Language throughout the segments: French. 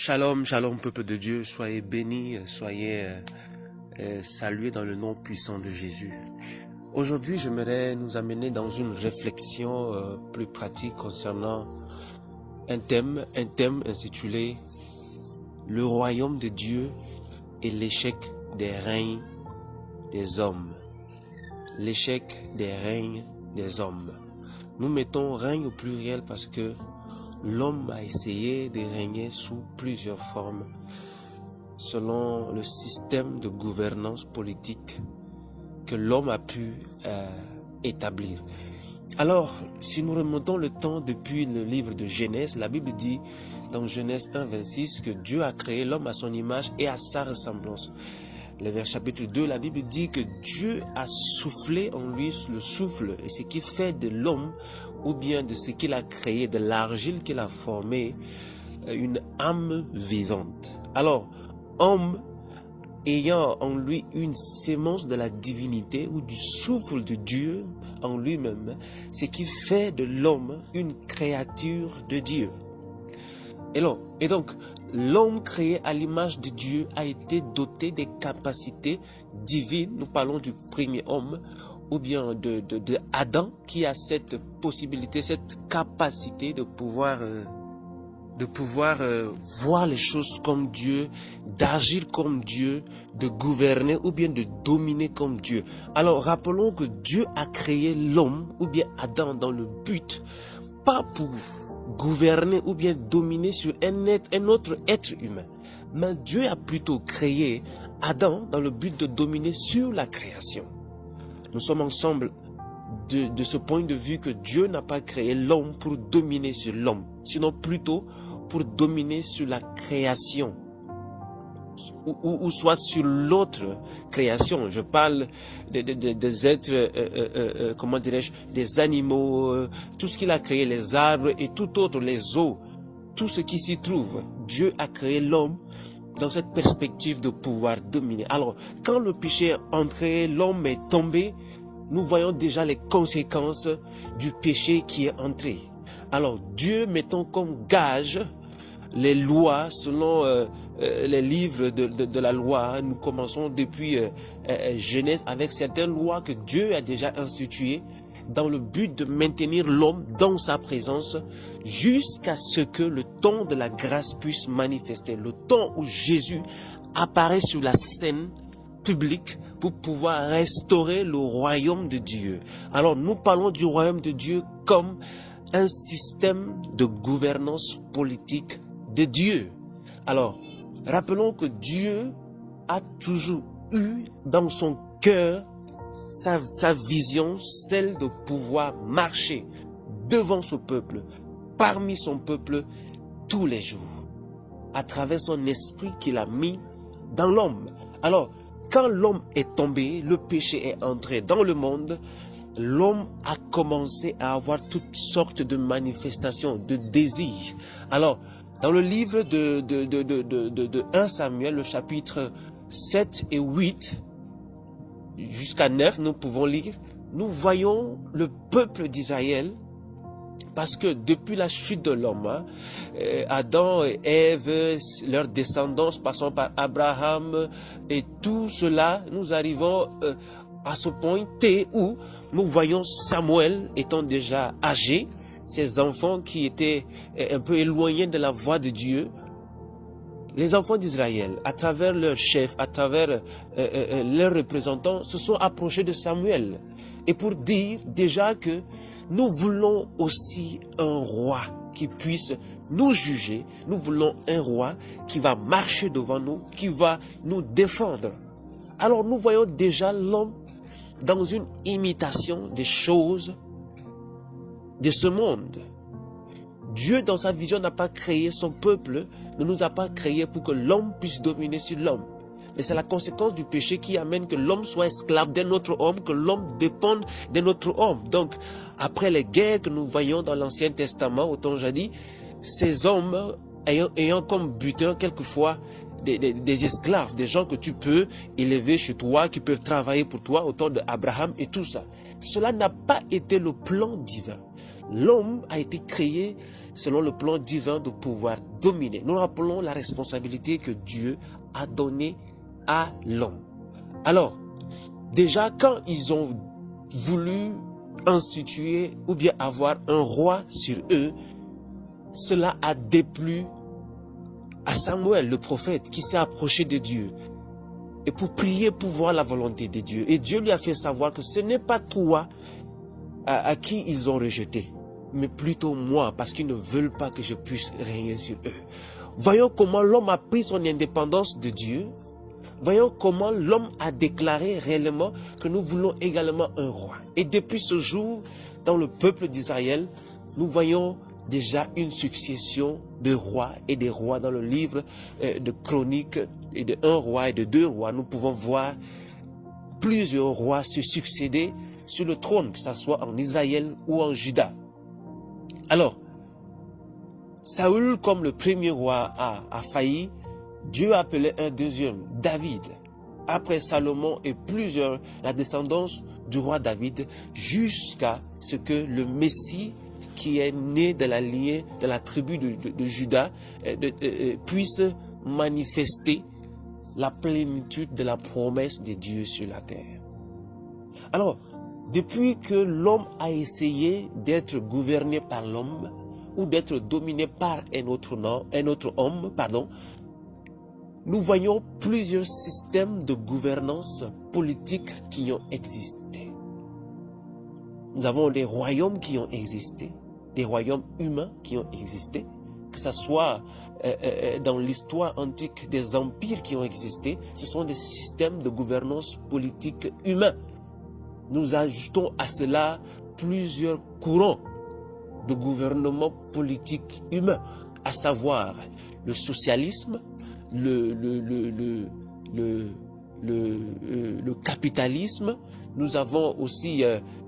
Shalom, shalom peuple de Dieu, soyez bénis, soyez salués dans le nom puissant de Jésus. Aujourd'hui, j'aimerais nous amener dans une réflexion plus pratique concernant un thème intitulé « Le royaume de Dieu et l'échec des règnes des hommes ». L'échec des règnes des hommes. Nous mettons règne au pluriel parce que l'homme a essayé de régner sous plusieurs formes selon le système de gouvernance politique que l'homme a pu établir. Alors, si nous remontons le temps depuis le livre de Genèse, la Bible dit dans Genèse 1, 26 que Dieu a créé l'homme à son image et à sa ressemblance. Le vers chapitre 2, la Bible dit que Dieu a soufflé en lui le souffle, et ce qui fait de l'homme, ou bien de ce qu'il a créé, de l'argile qu'il a formé, une âme vivante. Alors, homme ayant en lui une sémence de la divinité ou du souffle de Dieu en lui-même, ce qui fait de l'homme une créature de Dieu. Et donc, l'homme créé à l'image de Dieu a été doté des capacités divines. Nous parlons du premier homme, ou bien de Adam, qui a cette possibilité, cette capacité de pouvoir voir les choses comme Dieu, d'agir comme Dieu, de gouverner ou bien de dominer comme Dieu. Alors, rappelons que Dieu a créé l'homme, ou bien Adam, dans le but, pas pour gouverner ou bien dominer sur un autre être humain. Mais Dieu a plutôt créé Adam dans le but de dominer sur la création. Nous sommes ensemble de ce point de vue que Dieu n'a pas créé l'homme pour dominer sur l'homme, sinon plutôt pour dominer sur la création. Ou soit sur l'autre création. Je parle des êtres, comment dirais-je, des animaux, tout ce qu'il a créé, les arbres et tout autre, les eaux, tout ce qui s'y trouve. Dieu a créé l'homme dans cette perspective de pouvoir dominer. Alors, quand le péché est entré, l'homme est tombé, nous voyons déjà les conséquences du péché qui est entré. Alors, Dieu mettant comme gage les lois, selon les livres de la loi, nous commençons depuis Genèse avec certaines lois que Dieu a déjà instituées dans le but de maintenir l'homme dans sa présence jusqu'à ce que le temps de la grâce puisse manifester, le temps où Jésus apparaît sur la scène publique pour pouvoir restaurer le royaume de Dieu. Alors nous parlons du royaume de Dieu comme un système de gouvernance politique de Dieu. Alors, rappelons que Dieu a toujours eu dans son cœur sa vision, celle de pouvoir marcher devant son peuple, parmi son peuple, tous les jours, à travers son esprit qu'il a mis dans l'homme. Alors, quand l'homme est tombé, le péché est entré dans le monde, l'homme a commencé à avoir toutes sortes de manifestations, de désirs. Alors, dans le livre de 1 Samuel, le chapitre 7 et 8, jusqu'à 9, nous pouvons lire, nous voyons le peuple d'Israël, parce que depuis la chute de l'homme, Adam et Ève, leur descendance, passant par Abraham et tout cela, nous arrivons à ce point T où nous voyons Samuel étant déjà âgé, ces enfants qui étaient un peu éloignés de la voie de Dieu, les enfants d'Israël, à travers leurs chefs, à travers leurs représentants, se sont approchés de Samuel. Et pour dire déjà que nous voulons aussi un roi qui puisse nous juger, nous voulons un roi qui va marcher devant nous, qui va nous défendre. Alors nous voyons déjà l'homme dans une imitation des choses de ce monde. Dieu, dans sa vision, n'a pas créé son peuple, ne nous a pas créé pour que l'homme puisse dominer sur l'homme. Mais c'est la conséquence du péché qui amène que l'homme soit esclave d'un autre homme, que l'homme dépende d'un autre homme. Donc, après les guerres que nous voyons dans l'Ancien Testament, au temps jadis, ces hommes ayant comme butin quelquefois des esclaves, des gens que tu peux élever chez toi, qui peuvent travailler pour toi, au temps d'Abraham et tout ça. Cela n'a pas été le plan divin. L'homme a été créé selon le plan divin, de pouvoir dominer. Nous rappelons la responsabilité que Dieu a donnée à l'homme. Alors, déjà, quand ils ont voulu instituer ou bien avoir un roi sur eux, cela a déplu à Samuel, le prophète, qui s'est approché de Dieu et pour prier, pour voir la volonté de Dieu. Et Dieu lui a fait savoir que ce n'est pas toi à qui ils ont rejeté, mais plutôt moi, parce qu'ils ne veulent pas que je puisse régner sur eux. Voyons comment l'homme a pris son indépendance de Dieu. Voyons comment l'homme a déclaré réellement que nous voulons également un roi. Et depuis ce jour, dans le peuple d'Israël, nous voyons déjà une succession de rois et des rois dans le livre de Chroniques, et de un roi et de deux rois. Nous pouvons voir plusieurs rois se succéder sur le trône, que ce soit en Israël ou en Juda. Alors, Saül, comme le premier roi a failli, Dieu a appelé un deuxième, David. Après Salomon et plusieurs, la descendance du roi David, jusqu'à ce que le Messie, qui est né de la lignée, de la tribu de Juda, puisse manifester la plénitude de la promesse de Dieu sur la terre. Alors, depuis que l'homme a essayé d'être gouverné par l'homme, ou d'être dominé par un autre homme, nous voyons plusieurs systèmes de gouvernance politique qui ont existé. Nous avons des royaumes qui ont existé, des royaumes humains qui ont existé, que ce soit dans l'histoire antique des empires qui ont existé, ce sont des systèmes de gouvernance politique humains. Nous ajoutons à cela plusieurs courants de gouvernement politique humain, à savoir le socialisme, le capitalisme. Nous avons aussi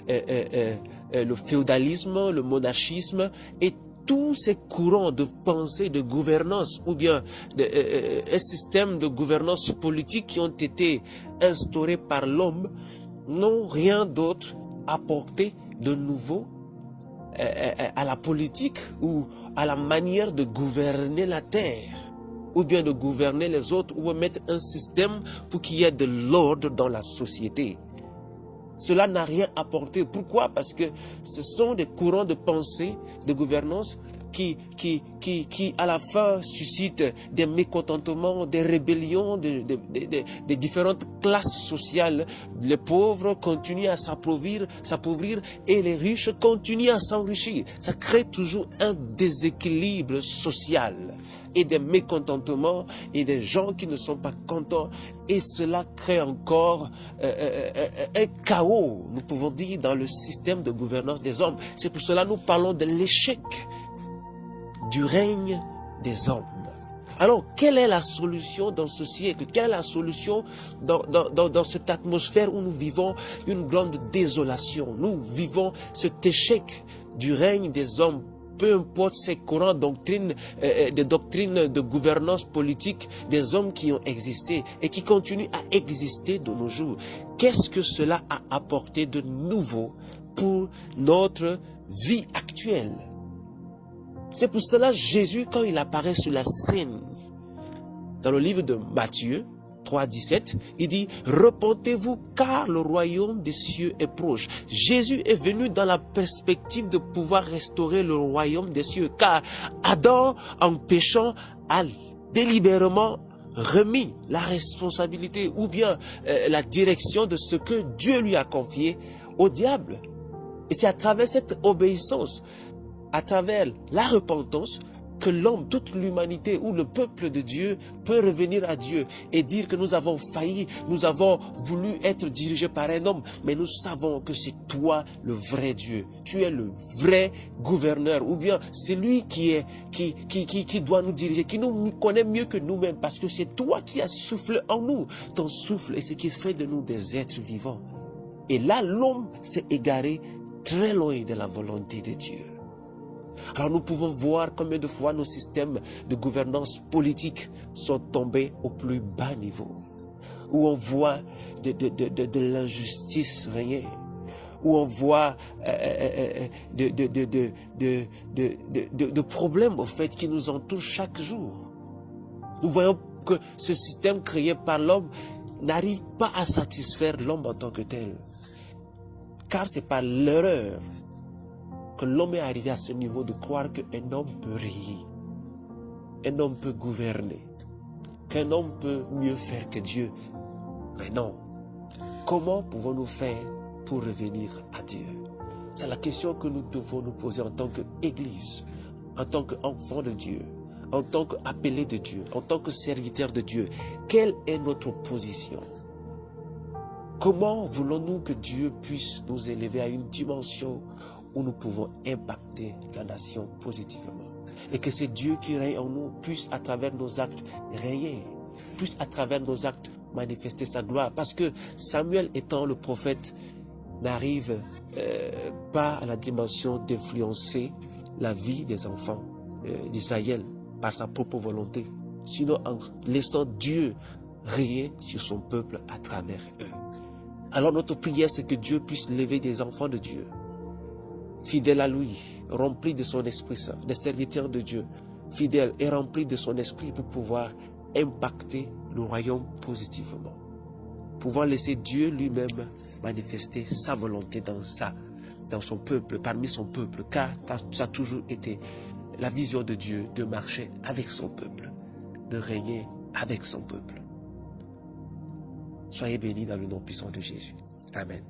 le féodalisme, le monarchisme et tous ces courants de pensée, de gouvernance ou bien un système de gouvernance politique qui ont été instaurés par l'homme n'ont rien d'autre apporté de nouveau à la politique ou à la manière de gouverner la terre, ou bien de gouverner les autres, ou mettre un système pour qu'il y ait de l'ordre dans la société. Cela n'a rien apporté. Pourquoi? Parce que ce sont des courants de pensée, de gouvernance qui à la fin suscitent des mécontentements, des rébellions des différentes classes sociales. Les pauvres continuent à s'appauvrir et les riches continuent à s'enrichir. Ça crée toujours un déséquilibre social et des mécontentements et des gens qui ne sont pas contents, et cela crée encore un chaos, nous pouvons dire, dans le système de gouvernance des hommes. C'est pour cela que nous parlons de l'échec du règne des hommes. Alors, quelle est la solution dans ce siècle? Quelle est la solution dans cette atmosphère où nous vivons une grande désolation? Nous vivons cet échec du règne des hommes. Peu importe ces courants des doctrines de gouvernance politique des hommes qui ont existé et qui continuent à exister de nos jours. Qu'est-ce que cela a apporté de nouveau pour notre vie actuelle? C'est pour cela Jésus, quand il apparaît sur la scène, dans le livre de Matthieu 3,17, il dit « Repentez-vous car le royaume des cieux est proche ». Jésus est venu dans la perspective de pouvoir restaurer le royaume des cieux, car Adam, en péchant, a délibérément remis la responsabilité ou bien la direction de ce que Dieu lui a confié au diable. Et c'est à travers cette obéissance, à travers la repentance, que l'homme, toute l'humanité ou le peuple de Dieu peut revenir à Dieu et dire que nous avons failli, nous avons voulu être dirigés par un homme, mais nous savons que c'est toi le vrai Dieu. Tu es le vrai gouverneur, ou bien c'est lui qui doit nous diriger, qui nous connaît mieux que nous-mêmes, parce que c'est toi qui as soufflé en nous. Ton souffle est ce qui fait de nous des êtres vivants. Et là, l'homme s'est égaré très loin de la volonté de Dieu. Alors nous pouvons voir combien de fois nos systèmes de gouvernance politique sont tombés au plus bas niveau, où on voit de l'injustice régner, où on voit de problèmes au fait qui nous entourent chaque jour. Nous voyons que ce système créé par l'homme n'arrive pas à satisfaire l'homme en tant que tel. Car c'est par l'erreur que l'homme est arrivé à ce niveau de croire qu'un homme peut régner, un homme peut gouverner, qu'un homme peut mieux faire que Dieu. Mais non. Comment pouvons-nous faire pour revenir à Dieu? C'est la question que nous devons nous poser en tant qu'Église, en tant qu'enfant de Dieu, en tant qu'appelé de Dieu, en tant que serviteur de Dieu. Quelle est notre position? Comment voulons-nous que Dieu puisse nous élever à une dimension où nous pouvons impacter la nation positivement? Et que c'est Dieu qui règne en nous puisse à travers nos actes régner, puisse à travers nos actes manifester sa gloire. Parce que Samuel étant le prophète n'arrive pas à la dimension d'influencer la vie des enfants d'Israël par sa propre volonté, sinon en laissant Dieu régner sur son peuple à travers eux. Alors notre prière, c'est que Dieu puisse lever des enfants de Dieu, fidèles à lui, remplis de son Esprit Saint, des serviteurs de Dieu, fidèles et remplis de son esprit pour pouvoir impacter le royaume positivement. Pouvant laisser Dieu lui-même manifester sa volonté dans son peuple, parmi son peuple, car ça a toujours été la vision de Dieu de marcher avec son peuple, de régner avec son peuple. Soyez bénis dans le nom puissant de Jésus. Amen.